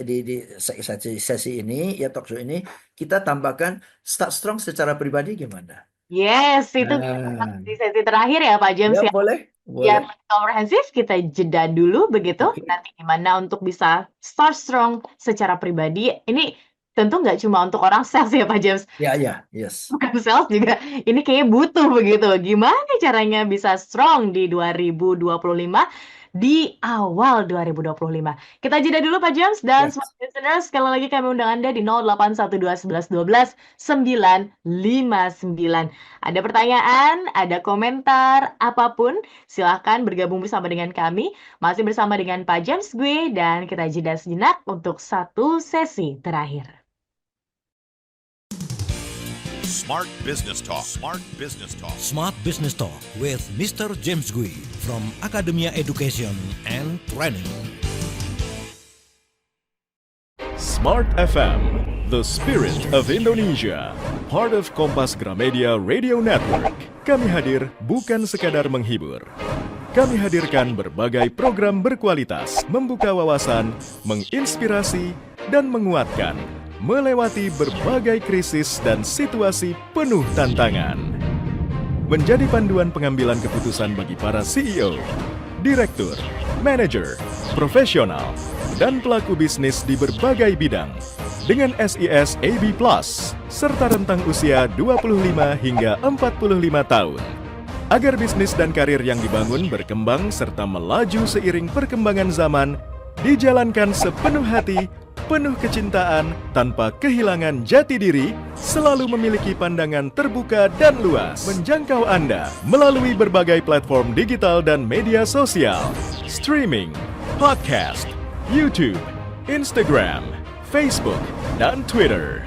Speaker 4: ini ya talk show ini kita tambahkan start strong secara pribadi gimana?
Speaker 3: Yes, itu
Speaker 4: Nah,
Speaker 3: di sesi terakhir ya Pak James
Speaker 4: ya
Speaker 3: ya.
Speaker 4: boleh,
Speaker 3: Ya,
Speaker 4: boleh.
Speaker 3: komprehensif kita jeda dulu begitu.
Speaker 4: Oke.
Speaker 3: Nanti gimana untuk bisa start strong secara pribadi. Ini tentu nggak cuma untuk orang sales ya Pak James.
Speaker 4: Ya, ya, yes.
Speaker 3: Bukan sales juga. Ini kayaknya butuh begitu. Gimana caranya bisa strong di 2025 di awal 2025. Kita jeda dulu Pak James dan
Speaker 4: Yes.
Speaker 3: smart listeners sekali lagi kami undang Anda di 0812 11 12 959. Ada pertanyaan, ada komentar, apapun silahkan bergabung bersama dengan kami. Masih bersama dengan Pak James gue dan kita jeda sejenak untuk satu sesi terakhir.
Speaker 1: Smart Business Talk. Smart Business Talk.
Speaker 2: Smart Business Talk with Mr. James Gui from Academia Education and Training.
Speaker 5: Smart FM, the spirit of Indonesia. Part of Kompas Gramedia Radio Network. Kami hadir bukan sekadar menghibur. Kami hadirkan berbagai program berkualitas, membuka wawasan, menginspirasi, dan menguatkan, melewati berbagai krisis dan situasi penuh tantangan. Menjadi panduan pengambilan keputusan bagi para CEO, direktur, manajer, profesional, dan pelaku bisnis di berbagai bidang dengan SIS AB Plus serta rentang usia 25 hingga 45 tahun. Agar bisnis dan karir yang dibangun berkembang serta melaju seiring perkembangan zaman, dijalankan sepenuh hati, penuh kecintaan, tanpa kehilangan jati diri, selalu memiliki pandangan terbuka dan luas, menjangkau Anda melalui berbagai platform digital dan media sosial, streaming, podcast, YouTube, Instagram, Facebook, dan Twitter.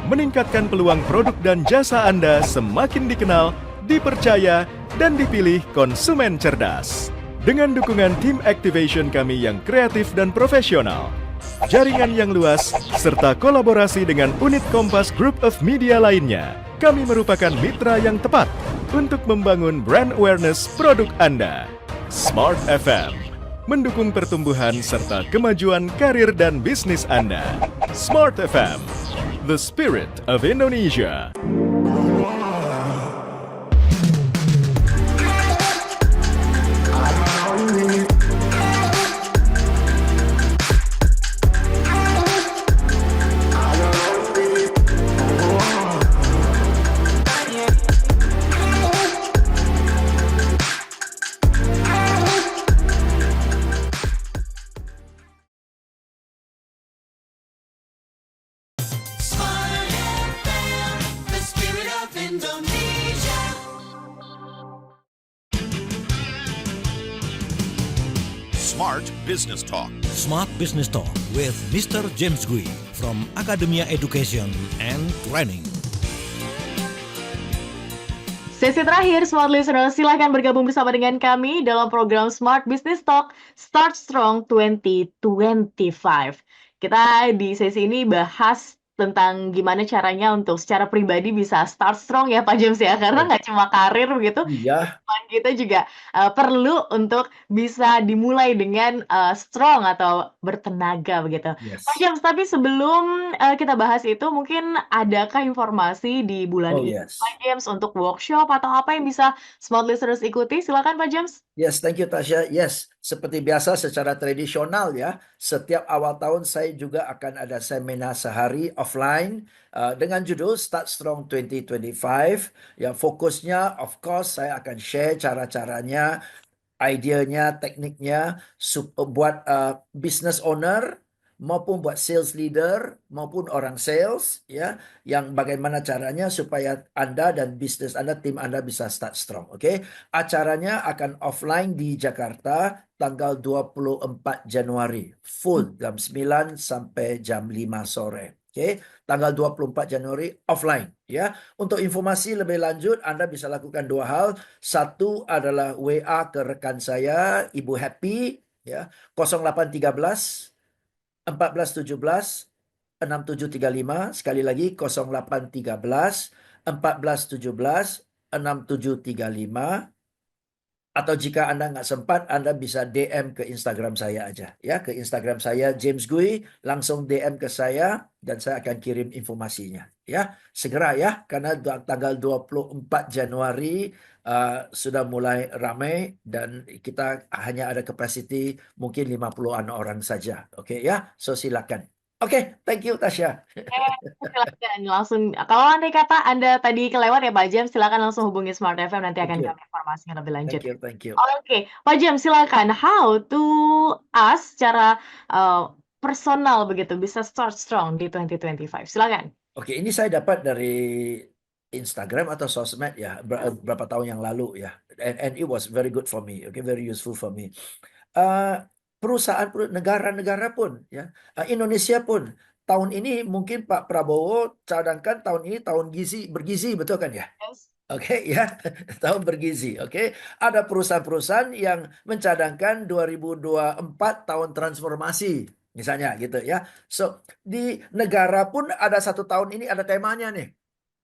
Speaker 5: Meningkatkan peluang produk dan jasa Anda semakin dikenal, dipercaya, dan dipilih konsumen cerdas. Dengan dukungan tim activation kami yang kreatif dan profesional, jaringan yang luas, serta kolaborasi dengan unit Kompas Group of Media lainnya, kami merupakan mitra yang tepat untuk membangun brand awareness produk Anda. Smart FM, mendukung pertumbuhan serta kemajuan karir dan bisnis Anda. Smart FM, the spirit of Indonesia.
Speaker 6: Smart FM, the spirit of Indonesia.
Speaker 1: Smart Business Talk.
Speaker 2: Smart Business Talk with Mr. James Gui from Academia Education and Training.
Speaker 3: Sesi terakhir, Smart Listener, silahkan bergabung bersama dengan kami dalam program Smart Business Talk Start Strong 2025. Kita di sesi ini bahas tentang gimana caranya untuk secara pribadi bisa start strong ya Pak James ya, karena nggak cuma karir begitu,
Speaker 4: Iya,
Speaker 3: kehidupan kita juga perlu untuk bisa dimulai dengan strong atau bertenaga begitu.
Speaker 4: yes.
Speaker 3: Pak James, tapi sebelum kita bahas itu, mungkin adakah informasi di bulan
Speaker 4: Oh,
Speaker 3: ini
Speaker 4: yes.
Speaker 3: Pak James untuk workshop atau apa yang bisa Smart Listeners ikuti? Silakan Pak James.
Speaker 4: Yes, thank you Tasya. Yes, seperti biasa secara tradisional ya, setiap awal tahun saya juga akan ada seminar sehari offline dengan judul Start Strong 2025. Yang fokusnya of course saya akan share cara-caranya, idenya, tekniknya buat business owner maupun buat sales leader maupun orang sales ya, yang bagaimana caranya supaya Anda dan bisnis Anda, tim Anda bisa start strong. Oke. Acaranya akan offline di Jakarta tanggal 24 Januari, full jam 9 sampai jam 5 sore. Oke, tanggal 24 Januari offline ya. Untuk informasi lebih lanjut Anda bisa lakukan dua hal. Satu adalah WA ke rekan saya, Ibu Happy ya, 0813 1417 6735. Sekali lagi 0813 1417 6735. Atau jika Anda nggak sempat, Anda bisa DM ke Instagram saya aja. Ya, ke Instagram saya, James Gui. Langsung DM ke saya, dan saya akan kirim informasinya. Ya, segera ya, karena tanggal 24 Januari sudah mulai ramai, dan kita hanya ada kapasiti mungkin 50-an orang saja. Oke ya, so silakan. Oke, thank you Tasya.
Speaker 3: Silakan langsung. Kalau andai kata Anda tadi kelewat ya Pak James, silakan langsung hubungi Smart FM, nanti
Speaker 4: Thank
Speaker 3: akan
Speaker 4: you,
Speaker 3: kami informasikan lebih lanjut.
Speaker 4: thank you.
Speaker 3: Oke, Pak James silakan. How to us secara personal begitu bisa start strong di 2025. Silakan.
Speaker 4: Oke, ini saya dapat dari Instagram atau sosmed ya, berapa tahun yang lalu ya. And it was very good for me, okay, very useful for me. Perusahaan negara-negara pun ya, Indonesia pun tahun ini mungkin Pak Prabowo cadangkan tahun ini tahun bergizi, betul kan ya?
Speaker 3: Yes.
Speaker 4: Oke ya, tahun bergizi. Oke, ada perusahaan-perusahaan yang mencadangkan 2024 tahun transformasi, misalnya gitu ya. So di negara pun ada satu tahun ini ada temanya nih,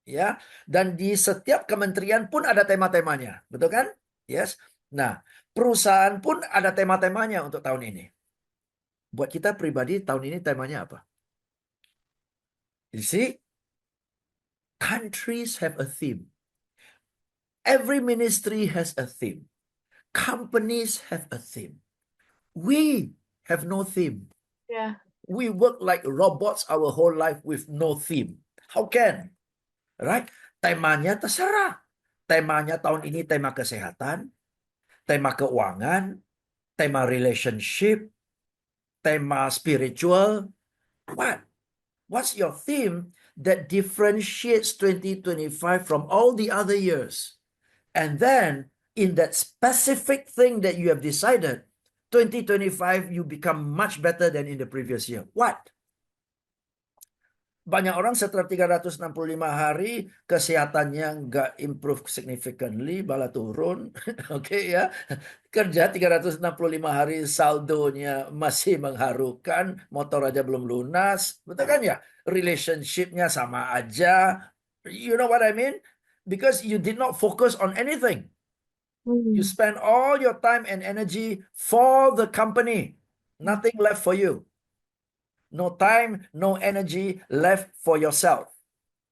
Speaker 4: ya. Dan di setiap kementerian pun ada tema-temanya, betul kan? Yes. Nah, perusahaan pun ada tema-temanya untuk tahun ini. Buat kita pribadi tahun ini temanya apa? You see, countries have a theme. Every ministry has a theme. Companies have a theme. We have no theme.
Speaker 3: Ya.
Speaker 4: We work like robots our whole life with no theme. How can? Right? Temanya terserah. Temanya tahun ini tema kesehatan, tema keuangan, tema relationship, tema spiritual. What? What's your theme that differentiates 2025 from all the other years? And then in that specific thing that you have decided, 2025 you become much better than in the previous year. What? Banyak orang setelah 365 hari kesehatannya nggak improve significantly, malah turun. Oke ya. Kerja 365 hari saldonya masih mengharukan, motor aja belum lunas. Betul kan ya? Relationship-nya sama aja. You know what I mean? Because you did not focus on anything. You spend all your time and energy for the company. Nothing left for you. No time, no energy left for yourself.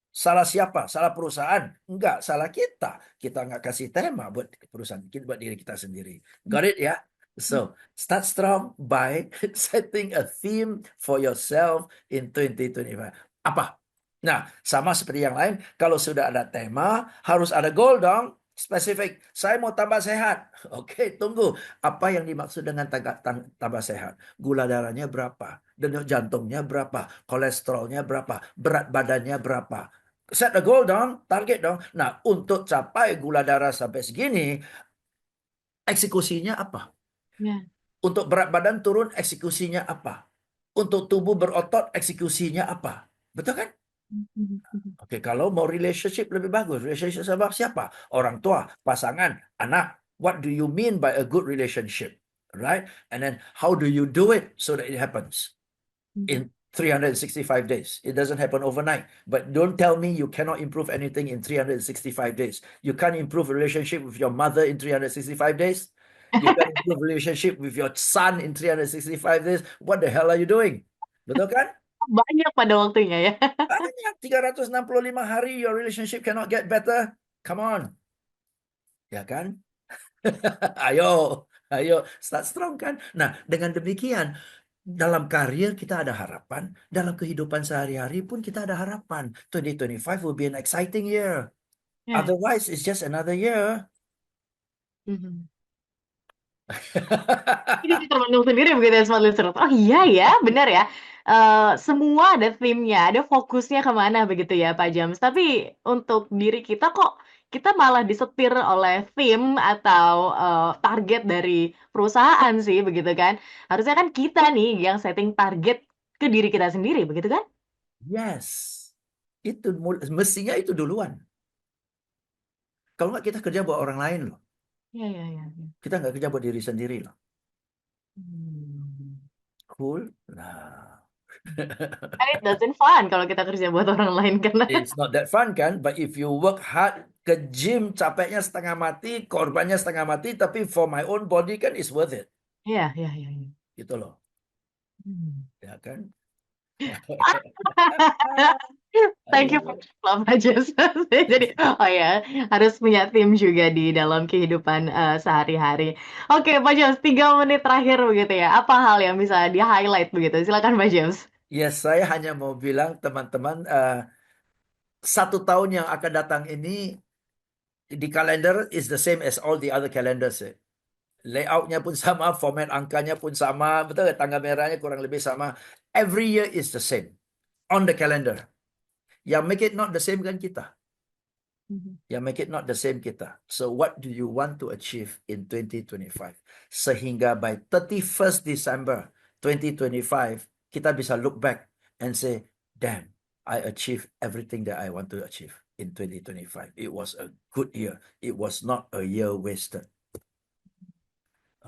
Speaker 4: Salah siapa? Salah perusahaan? Enggak, salah kita. Kita nggak kasih tema buat perusahaan, buat diri kita sendiri. Got it ya? So, start strong by setting a theme for yourself in 2025. Apa? Nah, sama seperti yang lain, kalau sudah ada tema, harus ada goal dong. Spesifik, saya mau tambah sehat. Oke, tunggu. Apa yang dimaksud dengan tambah sehat? Gula darahnya berapa? Denyut jantungnya berapa? Kolesterolnya berapa? Berat badannya berapa? Set a goal dong, target dong. Nah, untuk capai gula darah sampai segini, eksekusinya apa?
Speaker 3: Ya.
Speaker 4: Untuk berat badan turun, eksekusinya apa? Untuk tubuh berotot, eksekusinya apa? Betul kan? Oke, kalau mau relationship lebih bagus, relationship sama siapa? Orang tua, pasangan, anak. What do you mean by a good relationship? Right? And then how do you do it so that it happens in 365 days? It doesn't happen overnight. But don't tell me you cannot improve anything in 365 days. You can't improve a relationship with your mother in 365 days. You can't improve relationship with your son in 365 days. What the hell are you doing? Betul kan?
Speaker 3: Banyak pada waktunya ya.
Speaker 4: Banyak, 365 hari your relationship cannot get better. Come on. Ya kan? Ayo, start strong kan? Nah, dengan demikian, dalam karir kita ada harapan, dalam kehidupan sehari-hari pun kita ada harapan. 2025 will be an exciting year.
Speaker 3: Ya.
Speaker 4: Otherwise, it's just another year.
Speaker 3: Ini termenung sendiri begitu ya Smart Listeners. Oh iya ya, benar ya. Semua ada theme-nya, ada fokusnya kemana begitu ya Pak James. Tapi untuk diri kita kok kita malah disetir oleh theme atau target dari perusahaan sih begitu kan. Harusnya kan kita nih yang setting target ke diri kita sendiri begitu kan?
Speaker 4: Yes. Itu mestinya itu duluan. Kalau nggak kita kerja buat orang lain loh.
Speaker 3: Iya, iya, iya.
Speaker 4: Kita nggak kerja buat diri sendiri loh.
Speaker 3: Hmm.
Speaker 4: Cool. Nah,
Speaker 3: And it doesn't fun kalau kita kerja buat orang lain karena
Speaker 4: It's not that fun kan, but if you work hard ke gym capeknya setengah mati, korbannya setengah mati, tapi for my own body kan is worth it.
Speaker 3: iya.
Speaker 4: Gitu loh.
Speaker 3: Hmm.
Speaker 4: Ya kan?
Speaker 3: Thank you for Lama James. Jadi, oh ya, harus punya tim juga di dalam kehidupan sehari-hari. Oke, Pak James, 3 menit terakhir begitu ya. Apa hal yang bisa di-highlight begitu? Silakan, Pak James.
Speaker 4: Yes, saya hanya mau bilang teman-teman, 1 tahun yang akan datang ini di kalender is the same as all the other calendars. Layoutnya pun sama, format angkanya pun sama, betul? Tanggal merahnya kurang lebih sama. Every year is the same on the calendar. Yang make it not the same kan kita. Yang make it not the same kita. So what do you want to achieve in 2025? Sehingga by 31st December 2025, kita bisa look back and say, damn, I achieved everything that I want to achieve in 2025. It was a good year. It was not a year wasted.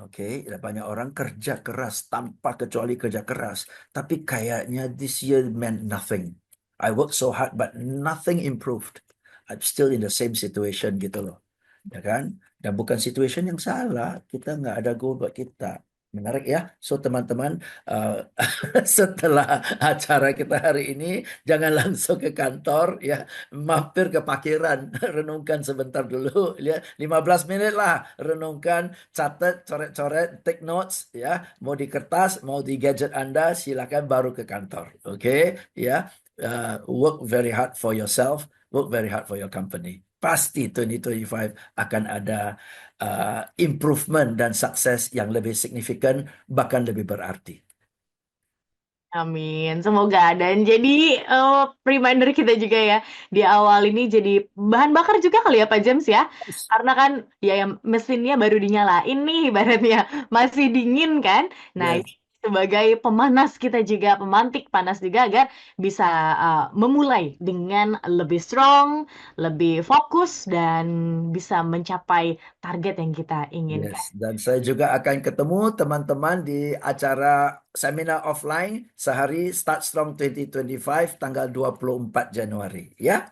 Speaker 4: Oke, banyak orang kerja keras tanpa kecuali kerja keras. Tapi kayaknya this year meant nothing. I worked so hard but nothing improved. I'm still in the same situation gitu loh. Ya kan? Dan bukan situation yang salah. Kita nggak ada goal buat kita. Menarik ya. So teman-teman, setelah acara kita hari ini, jangan langsung ke kantor ya. Mampir ke parkiran. Renungkan sebentar dulu ya. 15 menit lah. Renungkan, catat, coret-coret, take notes ya. Mau di kertas, mau di gadget Anda, silakan baru ke kantor. Oke, ya. Work very hard for yourself, work very hard for your company. Pasti 2025 akan ada improvement dan sukses yang lebih signifikan, bahkan lebih berarti.
Speaker 3: Amin, semoga. Dan jadi reminder kita juga ya, di awal ini jadi bahan bakar juga kali ya Pak James ya. Karena kan ya yang mesinnya baru dinyalain nih ibaratnya, masih dingin kan. Nah,
Speaker 4: Yes.
Speaker 3: sebagai pemanas kita juga, pemantik panas juga agar bisa memulai dengan lebih strong, lebih fokus dan bisa mencapai target yang kita inginkan.
Speaker 4: Yes, dan saya juga akan ketemu teman-teman di acara seminar offline sehari Start Strong 2025 tanggal 24 Januari. Ya,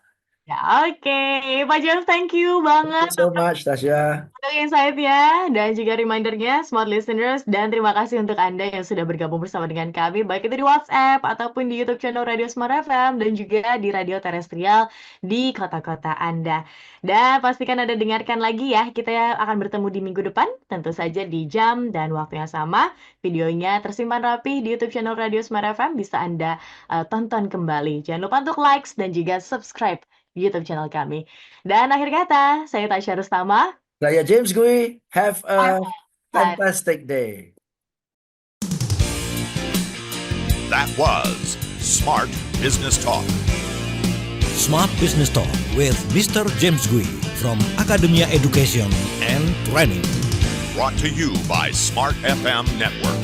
Speaker 3: Ya, oke. Pak James, thank you
Speaker 4: thank
Speaker 3: banget
Speaker 4: you so much, Tasya.
Speaker 3: untuk insight-nya dan juga remindernya, smart listeners. Dan terima kasih untuk Anda yang sudah bergabung bersama dengan kami, baik itu di WhatsApp ataupun di YouTube channel Radio Smart FM dan juga di radio terestrial di kota-kota Anda. Dan pastikan Anda dengarkan lagi ya, kita akan bertemu di minggu depan, tentu saja di jam dan waktu yang sama. Videonya tersimpan rapi di YouTube channel Radio Smart FM, bisa Anda tonton kembali. Jangan lupa untuk likes dan juga subscribe di YouTube channel kami. Dan akhir kata, saya Tasya Rustama.
Speaker 4: Saya James Gui. Have a fantastic day.
Speaker 1: That was Smart Business Talk.
Speaker 2: Smart Business Talk with Mr. James Gui from Academia Education and Training.
Speaker 1: Brought to you by Smart FM Network.